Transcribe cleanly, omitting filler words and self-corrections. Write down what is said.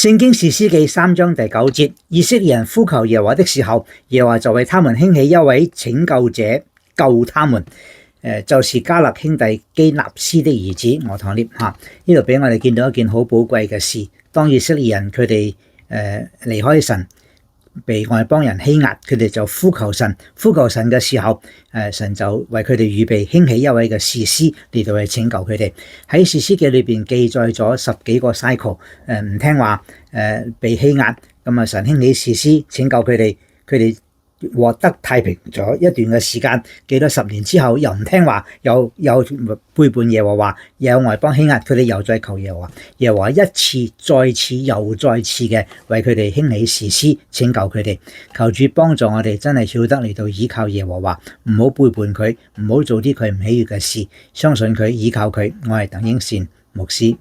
聖經士師記3章第9節，以色列人呼求耶和華的時候，耶和華就為他們興起一位拯救者救他們，就是迦勒兄弟基納斯的兒子俄陀聶。呢度俾我哋見到一件好寶貴嘅事，當以色列人佢哋離開神，被外邦人欺壓，佢哋就呼求神嘅時候，神就為佢哋預備興起一位嘅士師嚟到去拯救佢哋。喺士師記裏邊記載咗10幾個 cycle， 唔聽話，被欺壓，咁啊神興起士師拯救佢哋，佢哋獲得太平咗一段嘅時間，幾多10年之後又唔聽話，又背叛耶和華，又有外邦欺壓，佢哋又再求耶和華，耶和華一次再次又再次嘅為佢哋興起士師拯救佢哋。求主幫助我哋真係曉得嚟到依靠耶和華，唔好背叛佢，唔好做啲佢唔喜悅嘅事，相信佢，依靠佢。我係鄧英善牧師。